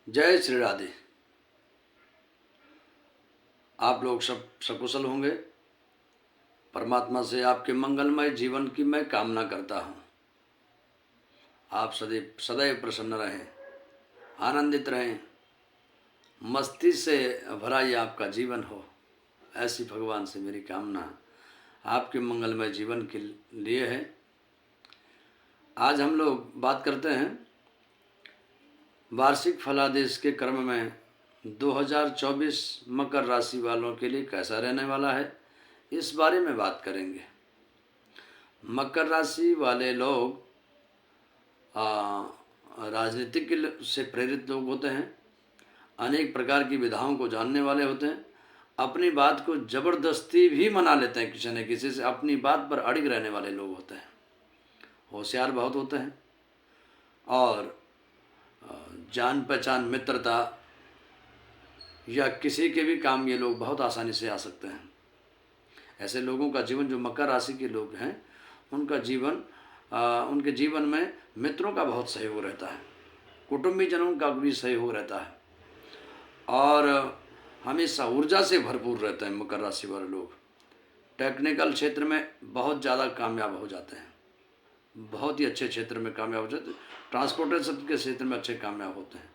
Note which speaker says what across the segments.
Speaker 1: जय श्री राधे। आप लोग सब सकुशल होंगे। परमात्मा से आपके मंगलमय जीवन की मैं कामना करता हूँ। आप सदैव सदैव प्रसन्न रहें, आनंदित रहें, मस्ती से भरा ये आपका जीवन हो, ऐसी भगवान से मेरी कामना आपके मंगलमय जीवन के लिए है। आज हम लोग बात करते हैं वार्षिक फलादेश के क्रम में 2024 मकर राशि वालों के लिए कैसा रहने वाला है, इस बारे में बात करेंगे। मकर राशि वाले लोग राजनीतिक से प्रेरित लोग होते हैं, अनेक प्रकार की विधाओं को जानने वाले होते हैं, अपनी बात को जबरदस्ती भी मना लेते हैं, किसी न किसी से अपनी बात पर अड़िग रहने वाले लोग होते हैं, होशियार बहुत होते हैं और जान पहचान मित्रता या किसी के भी काम ये लोग बहुत आसानी से आ सकते हैं। ऐसे लोगों का जीवन, जो मकर राशि के लोग हैं, उनका जीवन उनके जीवन में मित्रों का बहुत सहयोग रहता है, कुटुंबीजनों का भी सहयोग रहता है और हमेशा ऊर्जा से भरपूर रहते हैं। मकर राशि वाले लोग टेक्निकल क्षेत्र में बहुत ज़्यादा कामयाब हो जाते हैं, बहुत ही अच्छे क्षेत्र में कामयाब हो जाते हैं, ट्रांसपोर्टेशन के क्षेत्र में अच्छे कामयाब होते हैं,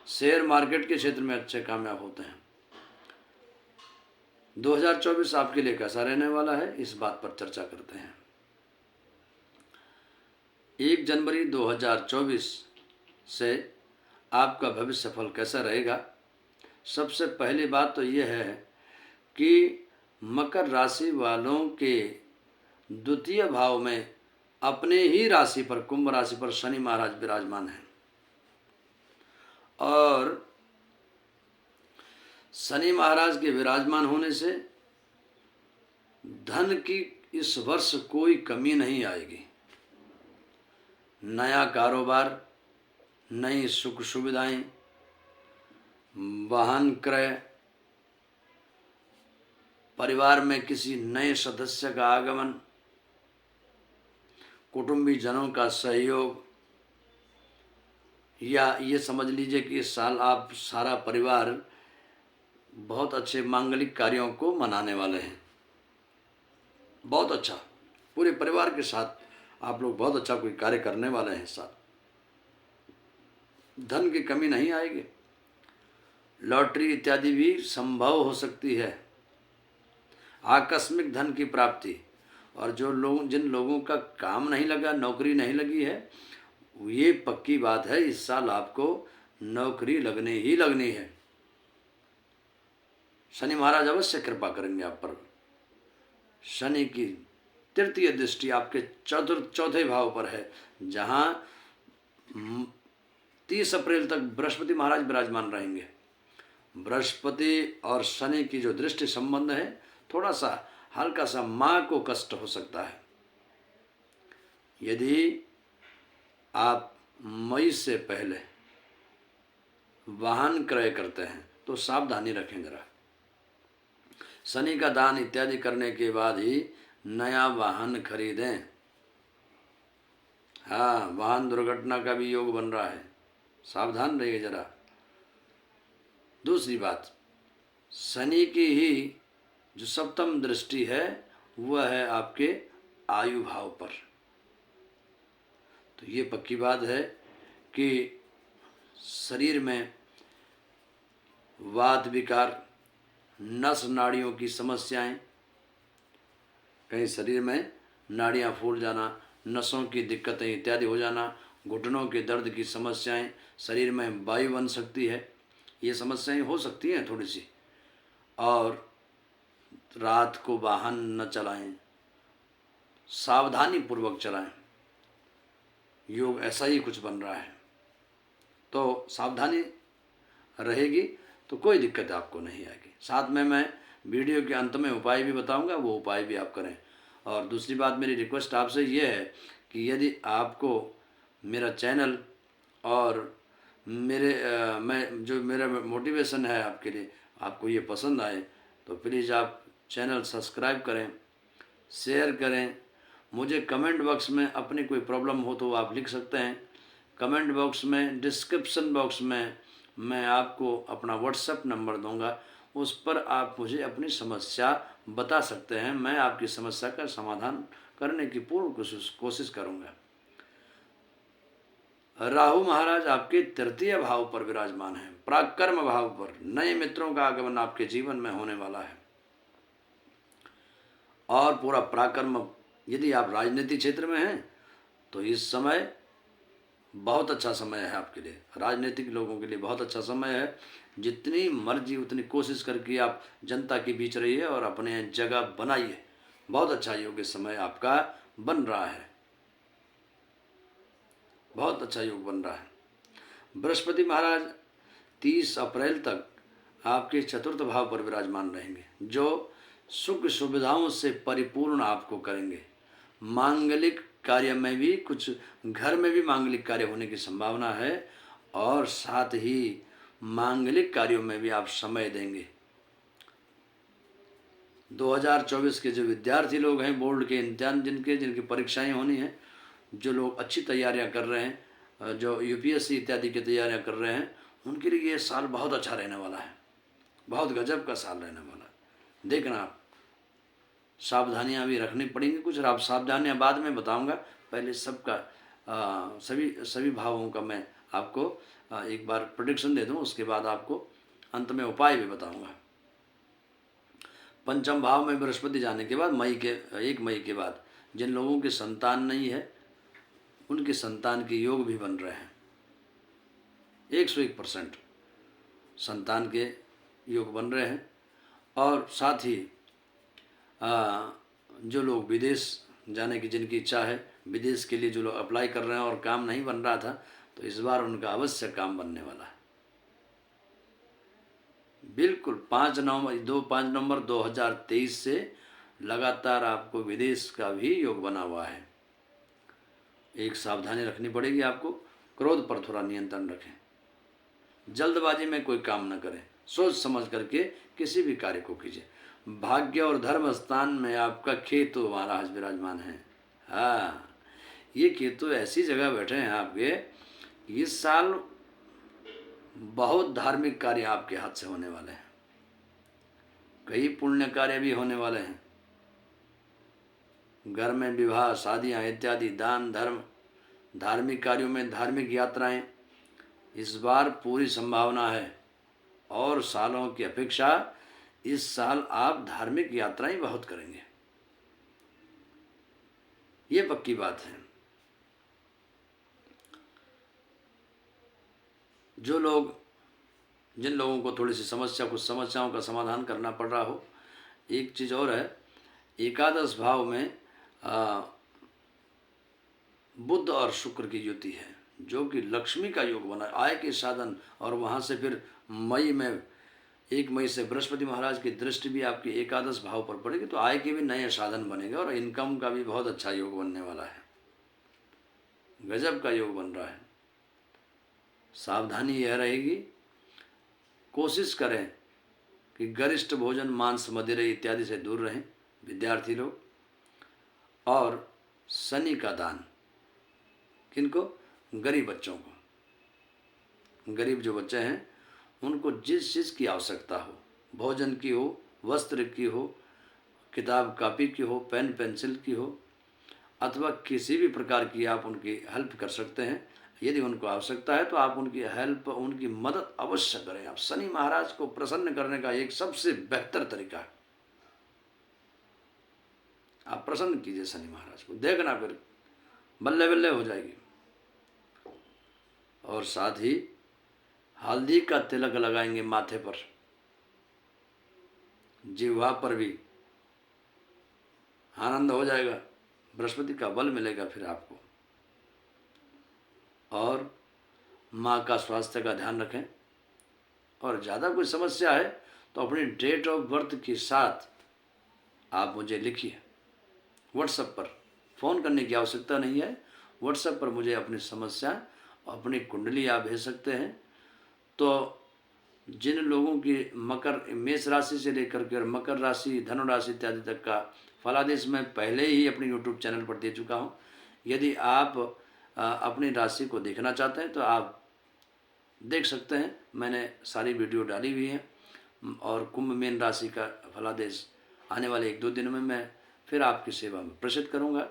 Speaker 1: शेयर मार्केट के क्षेत्र में अच्छे कामयाब होते हैं। 2024 आपके लिए कैसा रहने वाला है, इस बात पर चर्चा करते हैं। 1 जनवरी 2024 से आपका भविष्य फल कैसा रहेगा। सबसे पहली बात तो यह है कि मकर राशि वालों के द्वितीय भाव में अपने ही राशि पर, कुंभ राशि पर शनि महाराज विराजमान हैं और शनि महाराज के विराजमान होने से धन की इस वर्ष कोई कमी नहीं आएगी। नया कारोबार, नई सुख सुविधाएं, वाहन क्रय, परिवार में किसी नए सदस्य का आगमन, कुटुंबी जनों का सहयोग, या ये समझ लीजिए कि इस साल आप सारा परिवार बहुत अच्छे मांगलिक कार्यों को मनाने वाले हैं। बहुत अच्छा, पूरे परिवार के साथ आप लोग बहुत अच्छा कोई कार्य करने वाले हैं। इस साल धन की कमी नहीं आएगी। लॉटरी इत्यादि भी संभव हो सकती है, आकस्मिक धन की प्राप्ति। और जिन लोगों का काम नहीं लगा, नौकरी नहीं लगी है, ये पक्की बात है, इस साल आपको नौकरी लगने ही लगनी है। शनि महाराज अवश्य कृपा करेंगे आप पर। शनि की तृतीय दृष्टि आपके चौथे भाव पर है, जहां 30 अप्रैल तक बृहस्पति महाराज विराजमान रहेंगे। बृहस्पति और शनि की जो दृष्टि संबंध है, थोड़ा सा हल्का सा माँ को कष्ट हो सकता है। यदि आप मई से पहले वाहन क्रय करते हैं तो सावधानी रखें जरा। शनि का दान इत्यादि करने के बाद ही नया वाहन खरीदें। हाँ, वाहन दुर्घटना का भी योग बन रहा है, सावधान रहिए जरा। दूसरी बात, शनि की ही जो सप्तम दृष्टि है वह है आपके आयु भाव पर। तो ये पक्की बात है कि शरीर में वात विकार, नस नाड़ियों की समस्याएं, कहीं शरीर में नाड़ियां फूल जाना, नसों की दिक्कतें इत्यादि हो जाना, घुटनों के दर्द की समस्याएं, शरीर में वायु बन सकती है, ये समस्याएं हो सकती हैं थोड़ी सी। और रात को वाहन न चलाएं, सावधानी पूर्वक चलाएं। योग ऐसा ही कुछ बन रहा है, तो सावधानी रहेगी तो कोई दिक्कत आपको नहीं आएगी। साथ में मैं वीडियो के अंत में उपाय भी बताऊंगा, वो उपाय भी आप करें। और दूसरी बात, मेरी रिक्वेस्ट आपसे ये है कि यदि आपको मेरा चैनल और मेरा मोटिवेशन है आपके लिए, आपको ये पसंद आए तो प्लीज़ आप चैनल सब्सक्राइब करें, शेयर करें। मुझे कमेंट बॉक्स में अपनी कोई प्रॉब्लम हो तो आप लिख सकते हैं। कमेंट बॉक्स में, डिस्क्रिप्शन बॉक्स में मैं आपको अपना व्हाट्सएप नंबर दूंगा, उस पर आप मुझे अपनी समस्या बता सकते हैं। मैं आपकी समस्या का समाधान करने की पूर्ण कोशिश करूंगा। राहु महाराज आपके तृतीय भाव पर विराजमान है, पराक्रम भाव पर। नए मित्रों का आगमन आपके जीवन में होने वाला है और पूरा पराक्रम। यदि आप राजनीति क्षेत्र में हैं तो इस समय बहुत अच्छा समय है आपके लिए, राजनीतिक लोगों के लिए बहुत अच्छा समय है। जितनी मर्जी उतनी कोशिश करके आप जनता के बीच रहिए और अपने जगह बनाइए। बहुत अच्छा योग्य समय आपका बन रहा है, बहुत अच्छा योग बन रहा है। बृहस्पति महाराज 30 अप्रैल तक आपके चतुर्थ भाव पर विराजमान रहेंगे, जो सुख सुविधाओं से परिपूर्ण आपको करेंगे। मांगलिक कार्य में भी, कुछ घर में भी मांगलिक कार्य होने की संभावना है और साथ ही मांगलिक कार्यों में भी आप समय देंगे। 2024 के जो विद्यार्थी लोग हैं, बोर्ड के इम्तिहान जिनकी परीक्षाएं होनी हैं, जो लोग अच्छी तैयारियां कर रहे हैं, जो यूपीएससी इत्यादि की तैयारियां कर रहे हैं, उनके लिए ये साल बहुत अच्छा रहने वाला है, बहुत गजब का साल रहने वाला है। देखना आप सावधानियां भी रखनी पड़ेंगी कुछ, आप सावधानियां बाद में बताऊंगा। पहले सबका सभी भावों का मैं आपको एक बार प्रेडिक्शन दे दूं, उसके बाद आपको अंत में उपाय भी बताऊंगा। पंचम भाव में बृहस्पति जाने के बाद 1 मई के बाद जिन लोगों की संतान नहीं है, उनके संतान के योग भी बन रहे हैं। 101% संतान के योग बन रहे हैं। और साथ ही जो लोग विदेश जाने की जिनकी इच्छा है, विदेश के लिए जो लोग अप्लाई कर रहे हैं और काम नहीं बन रहा था, तो इस बार उनका अवश्य काम बनने वाला है। बिल्कुल 5 नवंबर 2023 से लगातार आपको विदेश का भी योग बना हुआ है। एक सावधानी रखनी पड़ेगी आपको, क्रोध पर थोड़ा नियंत्रण रखें, जल्दबाजी में कोई काम न करें, सोच समझ करके किसी भी कार्य को कीजिए। भाग्य और धर्म स्थान में आपका केतु महाराज विराजमान है। हाँ, ये केतु ऐसी जगह बैठे हैं आपके, इस साल बहुत धार्मिक कार्य आपके हाथ से होने वाले हैं, कई पुण्य कार्य भी होने वाले हैं। घर में विवाह, शादियां इत्यादि, दान धर्म, धार्मिक कार्यों में धार्मिक यात्राएं इस बार पूरी संभावना है। और सालों की अपेक्षा इस साल आप धार्मिक यात्राएं बहुत करेंगे, ये पक्की बात है। जिन लोगों को थोड़ी सी कुछ समस्याओं का समाधान करना पड़ रहा हो, एक चीज़ और है, एकादश भाव में बुध और शुक्र की युति है, जो कि लक्ष्मी का योग बना, आय के साधन। और वहाँ से फिर 1 मई से बृहस्पति महाराज की दृष्टि भी आपकी एकादश भाव पर पड़ेगी, तो आय के भी नए साधन बनेंगे और इनकम का भी बहुत अच्छा योग बनने वाला है, गजब का योग बन रहा है। सावधानी यह रहेगी, कोशिश करें कि गरिष्ठ भोजन, मांस, मदिरे इत्यादि से दूर रहें विद्यार्थी लोग। और शनि का दान किनको? गरीब बच्चों को। गरीब जो बच्चे हैं उनको जिस चीज़ की आवश्यकता हो, भोजन की हो, वस्त्र की हो, किताब कापी की हो, पेन पेंसिल की हो, अथवा किसी भी प्रकार की आप उनकी हेल्प कर सकते हैं। यदि उनको आवश्यकता है तो आप उनकी हेल्प, उनकी मदद अवश्य करें। आप शनि महाराज को प्रसन्न करने का एक सबसे बेहतर तरीका है, आप प्रसन्न कीजिए शनि महाराज को, देखना फिर बल्ले बल्ले हो जाएगी। और साथ ही हल्दी का तिलक लगाएंगे माथे पर, जिह्वा पर भी आनंद हो जाएगा, बृहस्पति का बल मिलेगा फिर आपको। और माँ का स्वास्थ्य का ध्यान रखें। और ज़्यादा कोई समस्या है तो अपनी डेट ऑफ बर्थ के साथ आप मुझे लिखिए व्हाट्सएप पर, फ़ोन करने की आवश्यकता नहीं है। व्हाट्सएप पर मुझे अपनी समस्या, अपनी कुंडली आप भेज सकते हैं। तो जिन लोगों की मेष राशि से लेकर के मकर राशि, धनु राशि इत्यादि तक का फलादेश मैं पहले ही अपने यूट्यूब चैनल पर दे चुका हूँ। यदि आप अपनी राशि को देखना चाहते हैं तो आप देख सकते हैं, मैंने सारी वीडियो डाली हुई है। और कुंभ मीन राशि का फलादेश आने वाले 1-2 दिनों में मैं फिर आपकी सेवा में प्रेषित करूँगा।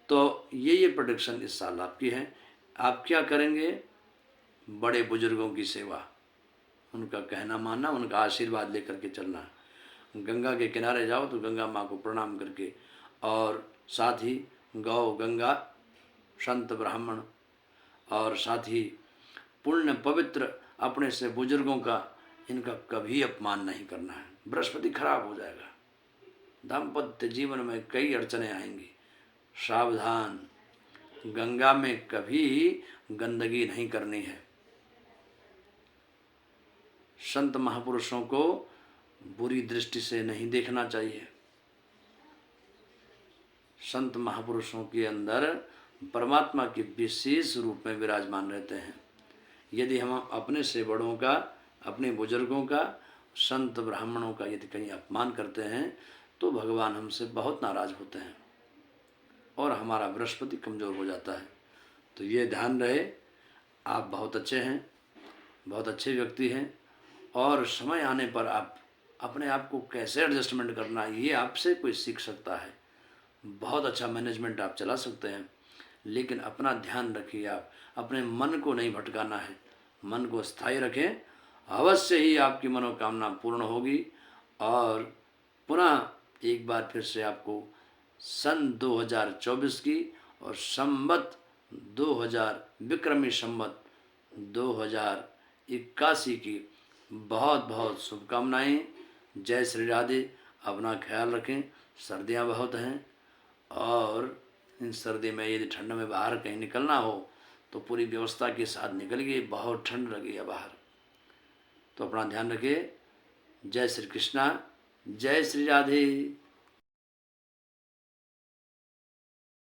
Speaker 1: तो ये प्रोडिक्शन इस साल आपकी है। आप क्या करेंगे? बड़े बुजुर्गों की सेवा, उनका कहना मानना, उनका आशीर्वाद लेकर के चलना। गंगा के किनारे जाओ तो गंगा माँ को प्रणाम करके, और साथ ही गौ गंगा संत ब्राह्मण और साथ ही पुण्य पवित्र अपने से बुजुर्गों का, इनका कभी अपमान नहीं करना है। बृहस्पति खराब हो जाएगा, दाम्पत्य जीवन में कई अड़चने आएंगी। सावधान, गंगा में कभी गंदगी नहीं करनी है। संत महापुरुषों को बुरी दृष्टि से नहीं देखना चाहिए। संत महापुरुषों के अंदर परमात्मा के विशेष रूप में विराजमान रहते हैं। यदि हम अपने से बड़ों का, अपने बुजुर्गों का, संत ब्राह्मणों का यदि कहीं अपमान करते हैं तो भगवान हमसे बहुत नाराज होते हैं और हमारा बृहस्पति कमज़ोर हो जाता है। तो ये ध्यान रहे, आप बहुत अच्छे हैं, बहुत अच्छे व्यक्ति हैं, और समय आने पर आप अपने आप को कैसे एडजस्टमेंट करना है ये आपसे कोई सीख सकता है। बहुत अच्छा मैनेजमेंट आप चला सकते हैं, लेकिन अपना ध्यान रखिए, आप अपने मन को नहीं भटकाना है, मन को स्थायी रखें। अवश्य ही आपकी मनोकामना पूर्ण होगी। और पुनः एक बार फिर से आपको सन 2024 की और संवत 2000 विक्रमी संवत 2081 की बहुत बहुत शुभकामनाएं। जय श्री राधे। अपना ख्याल रखें, सर्दियां बहुत हैं, और इन सर्दी में यदि ठंड में बाहर कहीं निकलना हो तो पूरी व्यवस्था के साथ निकलिए, बहुत ठंड लगी है बाहर। तो अपना ध्यान रखिए। जय श्री कृष्णा, जय श्री राधे।